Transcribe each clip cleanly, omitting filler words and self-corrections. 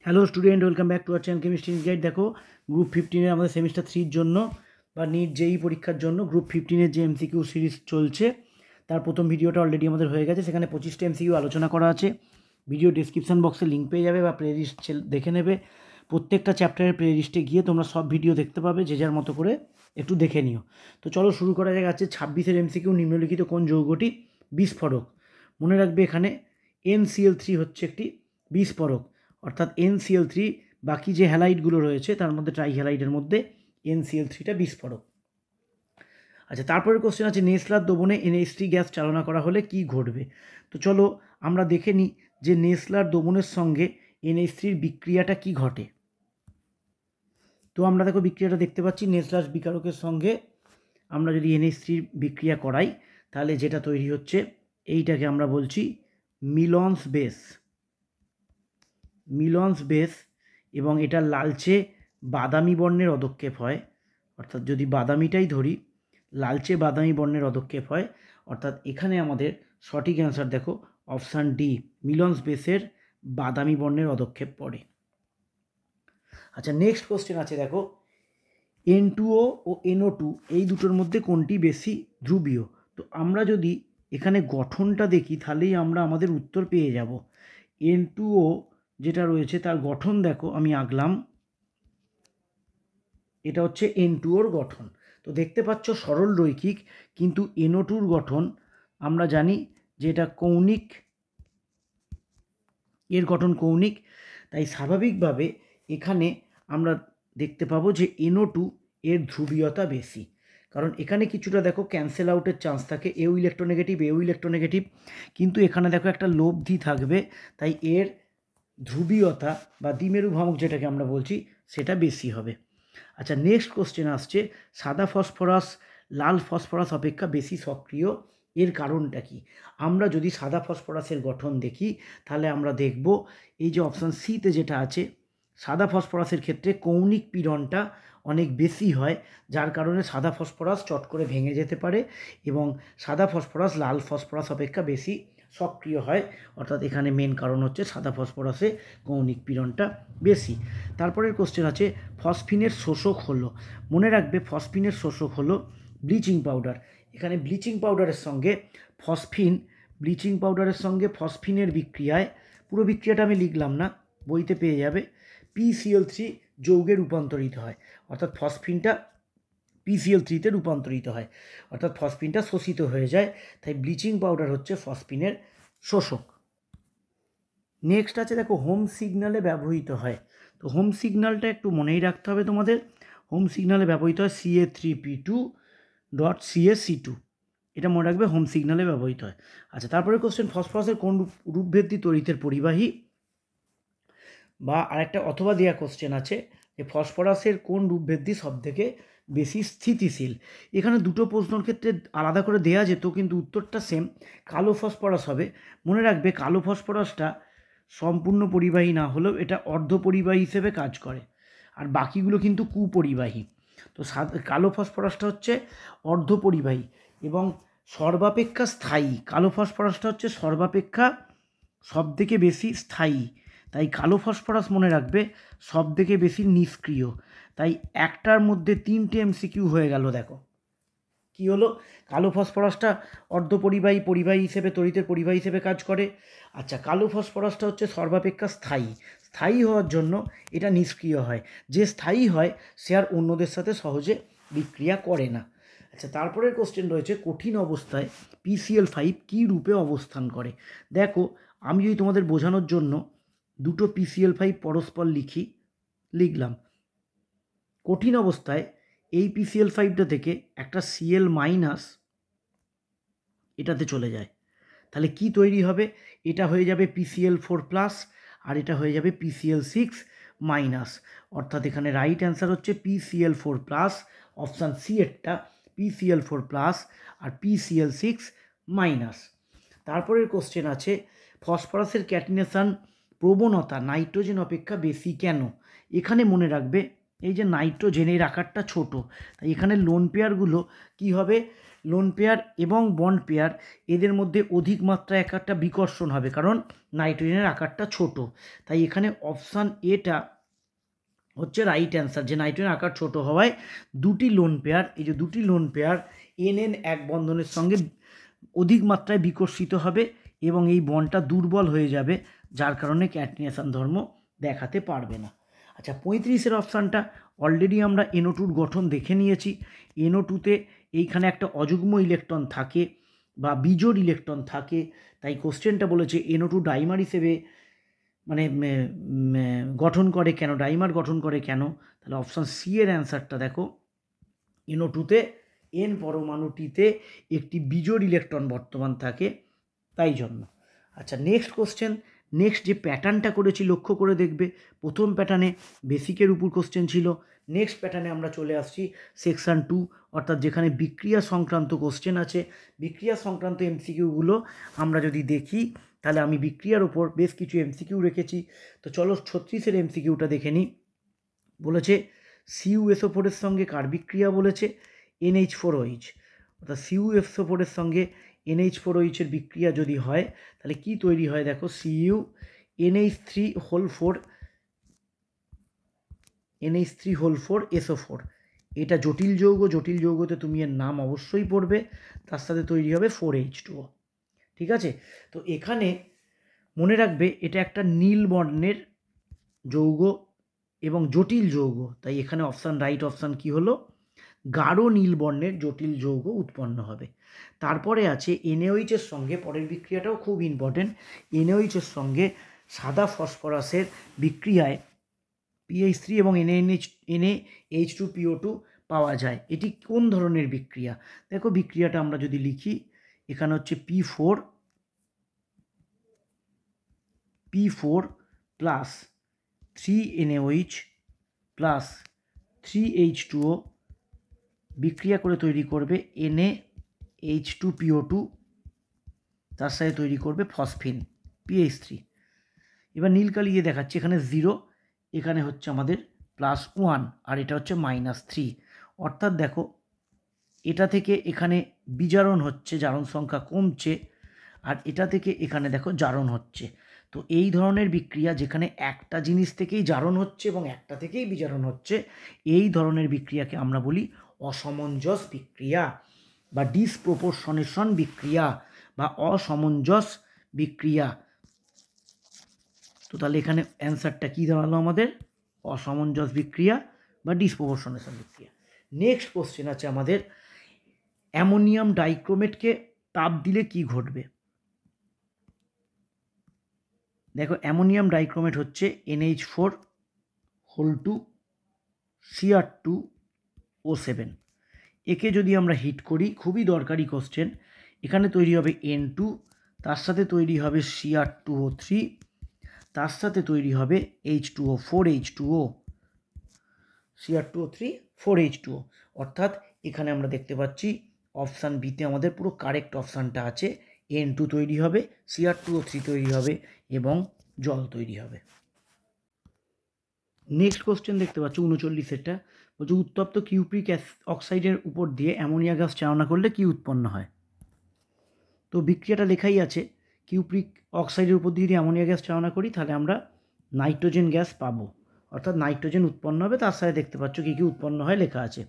Hello student, welcome back to our channel chemistry guide. দেখো group 15-এর আমাদের semester 3-র জন্য বা নিট জেই পরীক্ষার জন্য গ্রুপ 15-এর যে এমসিকিউ সিরিজ চলছে তার প্রথম ভিডিওটা অলরেডি আমাদের হয়ে গেছে। সেখানে 25টা এমসিকিউ আলোচনা করা আছে। ভিডিও ডিসক্রিপশন বক্সে লিঙ্ক পেয়ে যাবে বা প্লে লিস্ট দেখে নেবে। প্রত্যেকটা চ্যাপ্টারের প্লে লিস্টে গিয়ে তোমরা সব ভিডিও দেখতে পাবে, যে যার মতো করে একটু দেখে নিও। তো চলো শুরু করা যাক। আছে 26-এর এমসিকিউ, নিম্নলিখিত কোন যৌগটি বিস্ফোরক? মনে রাখবে এখানে NCl3 হচ্ছে একটি বিস্ফোরক, অর্থাৎ NCl3 বাকি যে হ্যালাইডগুলো রয়েছে তার মধ্যে ট্রাইহ্যালাইডের মধ্যে NCl3টা বিস্ফোরক। আচ্ছা, তারপরের কোশ্চেন আছে নেসলার দ্রবণে NH3 গ্যাস চালনা করা হলে কি ঘটবে? তো চলো আমরা দেখে নিই যে নেসলার দ্রবণের সঙ্গে NH3-র বিক্রিয়াটা কি ঘটে। তো আমরা দেখো বিক্রিয়াটা দেখতে পাচ্ছি, নেসলার বিকারকের সঙ্গে আমরা যদি NH3 বিক্রিয়া করাই তাহলে যেটা তৈরি হচ্ছে এইটাকে আমরা বলছি মিলন্স বেস, এবং এটা লালচে বাদামি বর্ণের অধক্ষেপ হয়। অর্থাৎ যদি বাদামিটাই ধরি, লালচে বাদামি বর্ণের অধক্ষেপ হয়, অর্থাৎ এখানে আমাদের সঠিক অ্যান্সার দেখো অপশান ডি, মিলন্স বেসের বাদামি বর্ণের অধক্ষেপ পড়ে। আচ্ছা, নেক্সট কোশ্চেন আছে দেখো N2O ও NO2 এই দুটোর মধ্যে কোনটি বেশি ধ্রুবীয়? তো আমরা যদি এখানে গঠনটা দেখি তাহলেই আমরা আমাদের উত্তর পেয়ে যাব। N2O যেটা রয়েছে তার গঠন দেখো, আমি আঁকলাম, এটা হচ্ছে N2ওর গঠন। তো দেখতে পাচ্ছ সরল রৈখিক, কিন্তু NO2-র গঠন আমরা জানি যে এটা কৌণিক, এর গঠন কৌণিক। তাই স্বাভাবিকভাবে এখানে আমরা দেখতে পাবো যে NO2 এর ধ্রুবীয়তা বেশি, কারণ এখানে কিছুটা দেখো ক্যান্সেল আউটের চান্স থাকে, এও ইলেকট্রোনেগেটিভ, কিন্তু এখানে দেখো একটা লব্ধি থাকবে, তাই এর ধ্রুবীয়তা বা দ্বিমেরু ভ্রামক যেটাকে আমরা বলছি সেটা বেশি হবে। আচ্ছা, নেক্সট কোশ্চেন আসছে সাদা ফসফরাস লাল ফসফরাস অপেক্ষা বেশি সক্রিয়, এর কারণটা কি? আমরা যদি সাদা ফসফরাসের গঠন দেখি তাহলে আমরা দেখব এই যে অপশান সিতে যেটা আছে, সাদা ফসফরাসের ক্ষেত্রে কৌণিক পীড়নটা অনেক বেশি হয়, যার কারণে সাদা ফসফরাস চট করে ভেঙে যেতে পারে এবং সাদা ফসফরাস লাল ফসফরাস অপেক্ষা বেশি সক্রিয় হয়। অর্থাৎ এখানে মেন কারণ হচ্ছে সাদা ফসফরাসে কৌণিক পীড়নটা বেশি। তারপরের কোশ্চেন আছে ফসফিনের শোষক হলো। মনে রাখবে ফসফিনের শোষক হলো ব্লিচিং পাউডার। এখানে ব্লিচিং পাউডারের সঙ্গে ফসফিনের বিক্রিয়ায়, পুরো বিক্রিয়াটা আমি লিখলাম না, বইতে পেয়ে যাবে, PCl3 যৌগে রূপান্তরিত হয়, অর্থাৎ ফসফিনটা PCl3-তে রূপান্তরিত হয়, অর্থাৎ ফসফিনটা শোষিত হয়ে যায়। তাই ব্লিচিং পাউডার হচ্ছে ফসফিনের শোষক। নেক্সট আছে দেখো হোম সিগন্যালে ব্যবহৃত হয়। তো হোম সিগন্যালটা একটু মনেই রাখতে হবে তোমাদের। হোম সিগন্যালে ব্যবহৃত হয় Ca3P2.CaC2, এটা মনে রাখবে, হোম সিগন্যালে ব্যবহৃত হয়। আচ্ছা, তারপরে কোশ্চেন ফসফরাসের কোন রূপভেদী তড়িতের পরিবাহী? বা আরেকটা অথবা দেওয়া কোশ্চেন আছে যে ফসফরাসের কোন রূপভেদী সবথেকে বেশি স্থিতিশীল? এখানে দুটো প্রশ্নের ক্ষেত্রে আলাদা করে দেয়া যেত, কিন্তু উত্তরটা সেম, কালো ফসফরাস হবে। মনে রাখবে কালো ফসফরাসটা সম্পূর্ণ পরিবাহী না হলেও এটা অর্ধপরিবাহী হিসেবে কাজ করে, আর বাকিগুলো কিন্তু কুপরিবাহী। তো কালো ফসফরাসটা হচ্ছে অর্ধপরিবাহী এবং সর্বাপেক্ষা স্থায়ী। কালো ফসফরাসটা হচ্ছে সর্বাপেক্ষা সবথেকে বেশি স্থায়ী, তাই কালো ফসফরাস মনে রাখবে সবথেকে বেশি নিষ্ক্রিয়। তাই একটার মধ্যে 3টে এমসিকিউ হয়ে গেল। দেখো কি হলো, কালো ফসফরাসটা অর্ধপরিবাহী, পরিবাহী হিসেবে, তড়িতের পরিবাহী হিসেবে কাজ করে। আচ্ছা, কালো ফসফরাসটা হচ্ছে সর্বাপেক্ষা স্থায়ী হওয়ার জন্য এটা নিষ্ক্রিয় হয়। যে স্থায়ী হয় সে আর অন্যদের সাথে সহজে বিক্রিয়া করে না। আচ্ছা, তারপরের কোশ্চেন রয়েছে কঠিন অবস্থায় PCl5 কী রূপে অবস্থান করে? দেখো আমি যদি তোমাদের বোঝানোর জন্য দুটো PCl5 পরস্পর লিখলাম, কঠিন অবস্থায় এই PCl5টা থেকে একটা Cl- এটাতে চলে যায়, তাহলে কি তৈরি হবে? এটা হয়ে যাবে PCl4+, আর এটা হয়ে যাবে PCl6-, অর্থাৎ এখানে রাইট অ্যান্সার হচ্ছে PCl4+, অপশান সি এরটা, PCl4+ আর PCl6-। তারপরের কোশ্চেন আছে ফসফরাসের ক্যাটিনেশন প্রবণতা নাইট্রোজেন অপেক্ষা বেশি কেন? এখানে মনে রাখবে এই যে নাইট্রোজেনের আকারটা ছোট, তাই এখানে লোন পেয়ারগুলো কি হবে? লোন পেয়ার এবং বন্ড পেয়ার এদের মধ্যে অধিক মাত্রায় একটা বিকর্ষণ হবে, কারণ নাইট্রোজেনের আকারটা ছোট। তাই এখানে অপশান এটা হচ্ছে রাইট অ্যান্সার, যে নাইট্রোজেন আকার ছোট হওয়ায় দুটি লোন পেয়ার, এই যে দুটি লোন পেয়ার NN এক বন্ধনের সঙ্গে অধিক মাত্রায় বিকর্ষিত হবে এবং এই বন্ডটা দুর্বল হয়ে যাবে, যার কারণে ক্যাটিনেশন ধর্ম দেখাতে পারবে না। আচ্ছা, 35-এর অপশানটা অলরেডি আমরা NO2-র গঠন দেখে নিয়েছি। NO2-তে এইখানে একটা অযুগ্ম ইলেকট্রন থাকে বা বিজোড় ইলেকট্রন থাকে, তাই কোশ্চেনটা বলেছে NO2 ডাইমার হিসেবে মানে গঠন করে কেন, ডাইমার গঠন করে কেন। তাহলে অপশান সি এর অ্যান্সারটা দেখো, NO2-তে N পরমাণুটিতে একটি বিজোড় ইলেকট্রন বর্তমান থাকে, তাই জন্য। আচ্ছা, নেক্সট কোশ্চেন, নেক্সট যে প্যাটার্নটা করেছি লক্ষ্য করে দেখবে। প্রথম প্যাটার্নে বেসিকের উপর কোশ্চেন ছিল, নেক্সট প্যাটার্নে আমরা চলে আসছি সেকশন 2, অর্থাৎ যেখানে বিক্রিয়া সংক্রান্ত কোশ্চেন আছে। বিক্রিয়া সংক্রান্ত MCQগুলো আমরা যদি দেখি, তাহলে আমি বিক্রিয়ার ওপর বেশ কিছু MCQ রেখেছি। তো চলো 36-এর MCQটা দেখে নিই। বলেছে CuSO4-এর সঙ্গে কার বিক্রিয়া বলেছে, NH4OH, অর্থাৎ CuSO4-এর সঙ্গে NH4OH-এর বিক্রিয়া যদি হয় তাহলে কি তৈরি হয় দেখো, CuNH3 4 SO4। এটা জটিল যৌগ, জটিল যৌগতে তুমি এর নাম অবশ্যই পড়বে, তার সাথে তৈরি হবে 4H2O। ঠিক আছে, তো এখানে মনে রাখবে এটা একটা নীল বর্ণের যৌগ এবং জটিল যৌগ, তাই এখানে অপশান রাইট অপশান কি হলো, গাঢ় নীল বর্ণের জটিল যৌগ উৎপন্ন হবে। তারপরে আছে NaOH-এর সঙ্গে, পরের বিক্রিয়াটাও খুব ইম্পর্টেন্ট, NaOH-এর সঙ্গে সাদা ফসফরাসের বিক্রিয়ায় PH3 এবং NaH2PO2 পাওয়া যায়। এটি কোন ধরনের বিক্রিয়া? দেখো বিক্রিয়াটা আমরা যদি লিখি, এখানে হচ্ছে P4 plus 3NaOH plus 3H2O বিক্রিয়া করে তৈরি করবে NaH2PO2, তার সাথে তৈরি করবে ফসফিন PH3। এবার নীল কালি দিয়ে দেখাচ্ছি, এখানে 0, এখানে হচ্ছে আমাদের +1 আর এটা হচ্ছে -3, অর্থাৎ দেখো এটা থেকে এখানে বিজারণ হচ্ছে, জারণ সংখ্যা কমছে, আর এটা থেকে এখানে দেখো জারণ হচ্ছে। তো এই ধরনের বিক্রিয়া যেখানে একটা জিনিস থেকেই জারণ হচ্ছে এবং একটা থেকেই বিজারণ হচ্ছে, এই ধরনের বিক্রিয়াকে আমরা বলি অসমঞ্জস বিক্রিয়া বা ডিসপ্রপোর্শনেশন বিক্রিয়া বা অসমঞ্জস বিক্রিয়া। তো তাহলে এখানে অ্যান্সারটা কী দাঁড়ালো আমাদের, অসমঞ্জস বিক্রিয়া বা ডিসপ্রপোর্শনেশন বিক্রিয়া। নেক্সট কোশ্চেন আছে আমাদের, অ্যামোনিয়াম ডাইক্রোমেটকে তাপ দিলে কি ঘটবে? দেখো অ্যামোনিয়াম ডাইক্রোমেট হচ্ছে NH4 Cr2O7। একে যদি আমরা হিট করি, খুবই দরকারি কোশ্চেন, এখানে তৈরি হবে N2, তার সাথে তৈরি হবে Cr2O3, তার সাথে তৈরি হবে H2O 4H2O, Cr2O3 4H2O, অর্থাৎ এখানে আমরা দেখতে পাচ্ছি অপশান বিতে আমাদের পুরো কারেক্ট অপশানটা আছে, N2 তৈরি হবে, Cr2O3 তৈরি হবে এবং জল তৈরি হবে। নেক্সট কোশ্চেন দেখতে পাচ্ছ 39-এরটা, বলছে উত্তপ্ত কিউপ্রিক অক্সাইডের উপর দিয়ে অ্যামোনিয়া গ্যাস চালনা করলে কি উৎপন্ন হয়? তো বিক্রিয়াটা লেখাই আছে, কিউপ্রিক অক্সাইডের উপর দিয়ে যদি অ্যামোনিয়া গ্যাস চালনা করি তাহলে আমরা নাইট্রোজেন গ্যাস পাবো, অর্থাৎ নাইট্রোজেন উৎপন্ন হবে, তার সাথে দেখতে পাচ্ছ কী কী উৎপন্ন হয় লেখা আছে।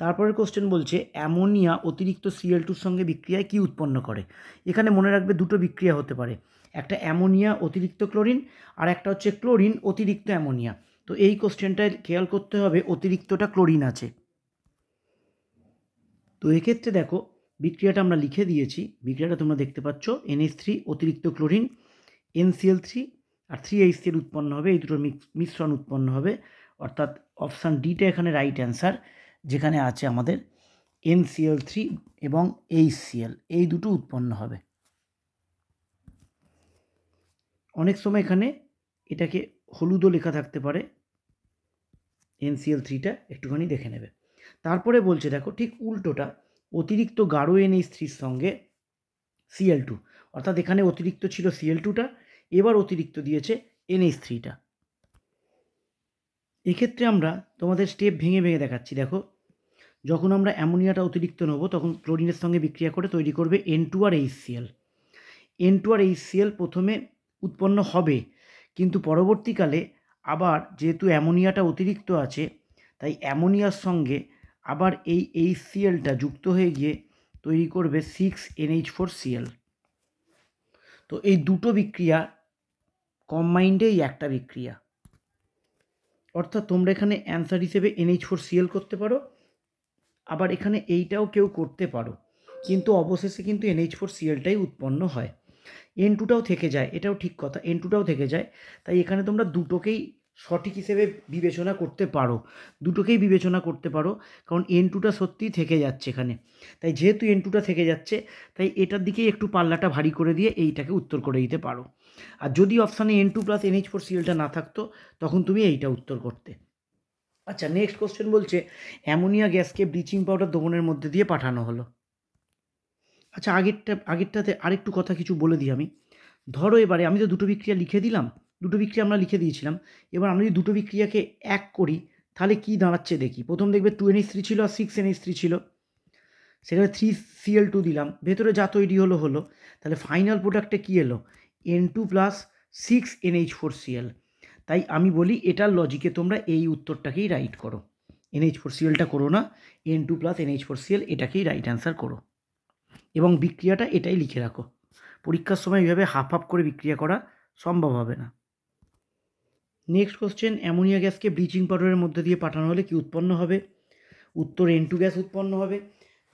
তারপরের কোশ্চেন বলছে অ্যামোনিয়া অতিরিক্ত Cl2-র সঙ্গে বিক্রিয়ায় কি উৎপন্ন করে? এখানে মনে রাখবে দুটো বিক্রিয়া হতে পারে, একটা অ্যামোনিয়া অতিরিক্ত ক্লোরিন আর একটা হচ্ছে ক্লোরিন অতিরিক্ত অ্যামোনিয়া। তো এই কোশ্চেনটায় খেয়াল করতে হবে অতিরিক্তটা ক্লোরিন আছে। তো এক্ষেত্রে দেখো বিক্রিয়াটা আমরা লিখে দিয়েছি, বিক্রিয়াটা তোমরা দেখতে পাচ্ছ, NH3 অতিরিক্ত ক্লোরিন NCl3 আর 3HCl উৎপন্ন হবে, এই দুটোর মিশ্রণ উৎপন্ন হবে, অর্থাৎ অপশান ডিটা এখানে রাইট অ্যান্সার, যেখানে আছে আমাদের NCl3 এবং HCl এই দুটো উৎপন্ন হবে। অনেক সময় এখানে এটাকে হলুদও লেখা থাকতে পারে, NCl3টা একটুখানি দেখে নেবে। তারপরে বলছে দেখো ঠিক উল্টোটা, অতিরিক্ত গাঢ় NH3-র সঙ্গে Cl2, অর্থাৎ এখানে অতিরিক্ত ছিল Cl2টা, এবার অতিরিক্ত দিয়েছে NH3টা। এক্ষেত্রে আমরা তোমাদের স্টেপ ভেঙে ভেঙে দেখাচ্ছি। দেখো যখন আমরা অ্যামোনিয়াটা অতিরিক্ত নেব তখন ক্লোরিনের সঙ্গে বিক্রিয়া করে তৈরি করবে N2 আর HCl। N2 আর HCl প্রথমে উৎপন্ন হবে, কিন্তু পরবর্তীকালে আবার যেহেতু অ্যামোনিয়াটা অতিরিক্ত আছে তাই অ্যামোনিয়ার সঙ্গে আবার এই HClটা যুক্ত হয়ে গিয়ে তৈরি করবে 6NH4Cl। তো এই দুটো বিক্রিয়া কম্বাইন্ডেই একটা বিক্রিয়া, অর্থাৎ তোমরা এখানে অ্যান্সার হিসেবে NH4Cl করতে পারো, আবার এখানে এইটাও কেউ করতে পারো, কিন্তু অবশেষে কিন্তু NH4Clটাই উৎপন্ন হয়। N2টাও থেকে যায়, এটাও ঠিক কথা, N2টাও থেকে যায়। তাই এখানে তোমরা দুটোকেই সঠিক হিসেবে বিবেচনা করতে পারো, দুটোকেই বিবেচনা করতে পারো, কারণ N2টা সত্যিই থেকে যাচ্ছে এখানে। তাই যেহেতু N2টা থেকে যাচ্ছে তাই এটার দিকেই একটু পাল্লাটা ভারী করে দিয়ে এইটাকে উত্তর করে দিতে পারো। আর যদি অপশানে N2 প্লাস NH4Clটা না থাকতো তখন তুমি এইটা উত্তর করতে। আচ্ছা, নেক্সট কোশ্চেন বলছে অ্যামোনিয়া গ্যাসকে ব্লিচিং পাউডার দ্রবণের মধ্যে দিয়ে পাঠানো হলো। আচ্ছা, আগেরটাতে আরেকটু কথা কিছু বলে দিই আমি। ধরো এবারে আমি তো দুটো বিক্রিয়া লিখে দিলাম, দুটো বিক্রিয়া আমরা লিখে দিয়েছিলাম। এবার আমরা যদি দুটো বিক্রিয়াকে এক করি তাহলে কি দাঁড়াচ্ছে দেখি। প্রথম দেখবে 2NH3 ছিল আর 6NH3 ছিল, সেখানে 3Cl2 দিলাম, ভেতরে যা তৈরি হলো হলো। তাহলে ফাইনাল প্রোডাক্টে কী এলো, N2 প্লাস 6NH4Cl। তাই আমি বলি এটার লজিকে তোমরা এই উত্তরটাকেই রাইট করো, NH4Clটা করো না, N2 প্লাস NH4Cl এটাকেই রাইট অ্যান্সার করো এবং বিক্রিয়াটা এটাই লিখে রাখো। পরীক্ষার সময় এইভাবে হাফ হাফ করে বিক্রিয়া করা সম্ভব হবে না। নেক্সট কোশ্চেন, অ্যামোনিয়া গ্যাসকে ব্লিচিং পাউডারের মধ্যে দিয়ে পাঠানো হলে কি উৎপন্ন হবে? উত্তর N2 গ্যাস উৎপন্ন হবে।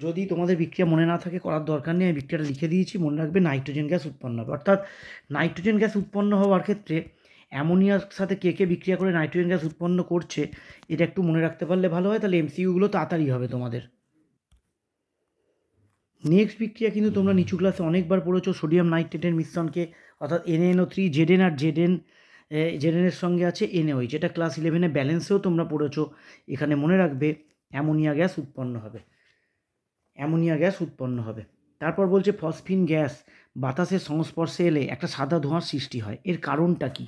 যদি তোমাদের বিক্রিয়া মনে না থাকে করার দরকার নেই, আমি বিক্রিয়াটা লিখে দিয়েছি, মনে রাখবে নাইট্রোজেন গ্যাস উৎপন্ন হবে। অর্থাৎ নাইট্রোজেন গ্যাস উৎপন্ন হওয়ার ক্ষেত্রে অ্যামোনিয়ার সাথে কে বিক্রিয়া করে নাইট্রোজেন গ্যাস উৎপন্ন করছে এটা একটু মনে রাখতে পারলে ভালো হয়, তাহলে MCQগুলো তাড়াতাড়ি হবে তোমাদের। নেক্সট বিক্রিয়া কিন্তু তোমরা নিচু ক্লাসে অনেকবার পড়েছো, সোডিয়াম নাইট্রেটের মিশ্রণকে, অর্থাৎ NaNO3 Zn আর Zn এর সঙ্গে আছে NaOH, যেটা ক্লাস 11-এ ব্যালেন্সেও তোমরা পড়েছো। এখানে মনে রাখবে অ্যামোনিয়া গ্যাস উৎপন্ন হবে, অ্যামোনিয়া গ্যাস উৎপন্ন হবে। তারপর বলছে ফসফিন গ্যাস বাতাসের সংস্পর্শে এলে একটা সাদা ধোঁয়ার সৃষ্টি হয়, এর কারণটা কি?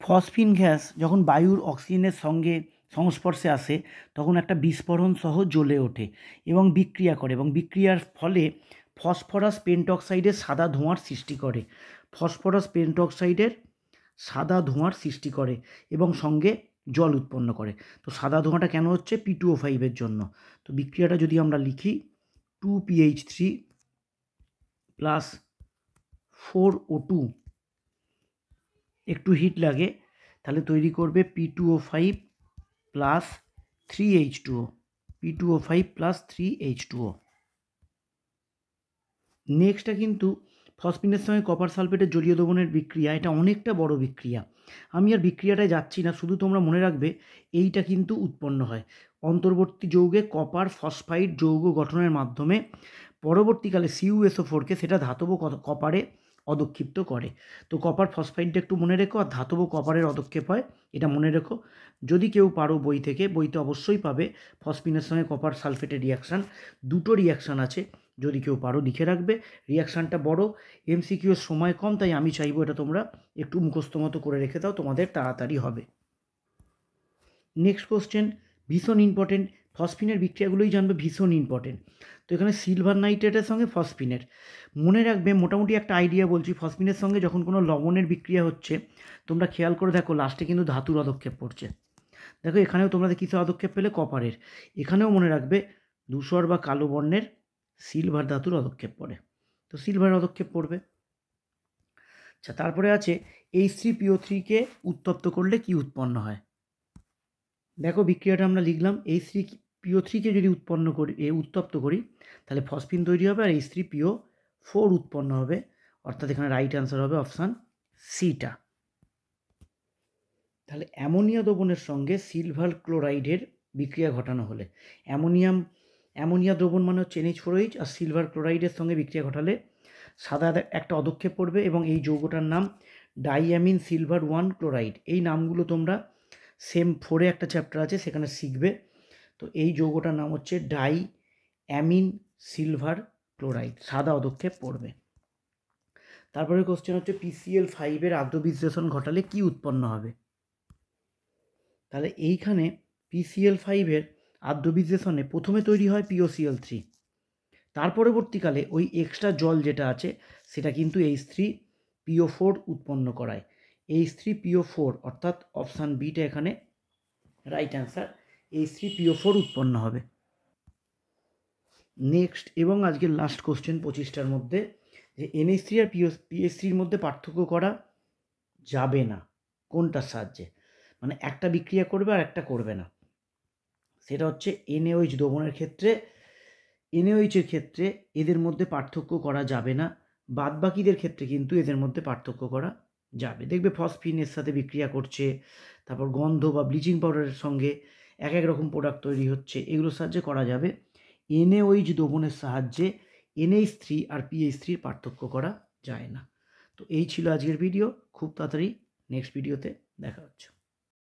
ফসফিন গ্যাস যখন বায়ুর অক্সিজেনের সঙ্গে সংস্পর্শে আসে তখন একটা বিস্ফোরণ সহ জ্বলে ওঠে এবং বিক্রিয়া করে, এবং বিক্রিয়ার ফলে ফসফরাস পেন্টঅক্সাইডের সাদা ধোঁয়ার সৃষ্টি করে, ফসফরাস পেন্টঅক্সাইডের সাদা ধোঁয়ার সৃষ্টি করে এবং সঙ্গে জল উৎপন্ন করে। তো সাদা ধোঁয়াটা কেন হচ্ছে? P2O5-এর জন্য। তো বিক্রিয়াটা যদি আমরা লিখি 2PH3 প্লাস 4O2, একটু হিট লাগে, তাহলে তৈরি করবে P2O5 plus 3H2O, P2O5 plus 3H2O। নেক্সটটা কিন্তু ফসফিনের সঙ্গে কপার সালফেটের জলীয় দ্রবণের বিক্রিয়া, এটা অনেকটা বড় বিক্রিয়া। আমি আর বিক্রিয়াটায় যাচ্ছি না, শুধু তোমরা মনে রাখবে এইটা কিন্তু উৎপন্ন হয় অন্তর্বর্তী যৌগে কপার ফসফাইড যৌগ গঠনের মাধ্যমে পরবর্তীকালে CuSO4-কে সেটা ধাতব কপারে অদক্ষিপ্ত করে। তো কপার ফসফাইডটা একটু মনে রেখো, আর ধাতব কপারের অদক্ষেপ হয়, এটা মনে রেখো। যদি কেউ পারো বই থেকে, বইতে অবশ্যই পাবে ফসফিনের সঙ্গে কপার সালফেটের রিয়াকশান, দুটো রিয়াকশান আছে, যদি কেউ পারো লিখে রাখবে। রিয়াকশানটা বড়, MCQর সময় কম, তাই আমি চাইবো এটা তোমরা একটু মুখস্থ মতো করে রেখে দাও, তোমাদের তাড়াতাড়ি হবে। নেক্সট কোশ্চেন ভীষণ ইম্পর্টেন্ট, ফসফিনের বিক্রিয়াগুলোই জানবে, ভীষণ ইম্পর্টেন্ট। তো এখানে সিলভার নাইট্রেটের সঙ্গে ফসফিনের মনে রাখবে, মোটামুটি একটা আইডিয়া বলছি। ফসফিনের সঙ্গে যখন কোনো লবণের বিক্রিয়া হচ্ছে তোমরা খেয়াল করে দেখো লাস্টে কিন্তু ধাতুর অদক্ষেপ পড়ছে। দেখো এখানেও তোমরা কিসের অদক্ষেপ পেলে? কপারের। এখানেও মনে রাখবে ধূসর বা কালো বর্ণের সিলভার ধাতুর অদক্ষেপ পড়ে, তো সিলভার অদক্ষেপ পড়বে। আচ্ছা, তারপরে আছে H3PO3-কে উত্তপ্ত করলে কি উৎপন্ন হয়? দেখো বিক্রিয়াটা আমরা লিখলাম, H3PO3-কে যদি উত্তপ্ত করি তাহলে ফসফিন তৈরি হবে আর H3PO4 উৎপন্ন হবে, অর্থাৎ এখানে রাইট অ্যান্সার হবে অপশান সিটা। তাহলে অ্যামোনিয়া দ্রবণের সঙ্গে সিলভার ক্লোরাইডের বিক্রিয়া ঘটানো হলে, অ্যামোনিয়া দ্রবণ মানে হচ্ছে NH4OH, আর সিলভার ক্লোরাইডের সঙ্গে বিক্রিয়া ঘটালে সাদা একটা অদক্ষেপ পড়বে এবং এই যৌগটার নাম ডাইঅ্যামিন সিলভার 1 ক্লোরাইড। এই নামগুলো তোমরা সেম 4-এ একটা চ্যাপ্টার আছে সেখানে শিখবে। তো এই যৌগটার নাম হচ্ছে ডাইঅ্যামিন সিলভার ক্লোরাইড, সাদা অদক্ষেপ পড়বে। তারপরে কোশ্চেন হচ্ছে PCl5-এর আদ্র বিশ্লেষণ ঘটালে কি উৎপন্ন হবে? তাহলে এইখানে PCl5 আদ্যবিশ্লেষণে প্রথমে তৈরি হয় POCl3, তার পরবর্তীকালে ওই এক্সট্রা জল যেটা আছে সেটা কিন্তু H3PO4 উৎপন্ন করায়। H3PO4 অর্থাৎ অপশান বিটা এখানে রাইট অ্যান্সার, H3PO4 উৎপন্ন হবে। নেক্সট এবং আজকের লাস্ট কোশ্চেন 25টার মধ্যে, যে NH3 আর PH3-র মধ্যে পার্থক্য করা যাবে না কোনটার সাহায্যে, মানে একটা বিক্রিয়া করবে আর একটা করবে না, সেটা হচ্ছে NaOH দ্রবণের ক্ষেত্রে NaOH-এর ক্ষেত্রে এদের মধ্যে পার্থক্য করা যাবে না, বাদবাকিদের ক্ষেত্রে কিন্তু এদের মধ্যে পার্থক্য করা যাবে। দেখবে ফসফিনের সাথে বিক্রিয়া করছে, তারপর গন্ধ বা ব্লিচিং পাউডারের সঙ্গে এক এক রকম প্রোডাক্ট তৈরি হচ্ছে, এগুলোর সাহায্যে করা যাবে। NaOH দ্রবণের সাহায্যে NH3 আর PH3-র পার্থক্য করা যায় না। তো এই ছিল আজকের ভিডিও, খুব তাড়াতাড়ি নেক্সট ভিডিওতে দেখা হচ্ছে।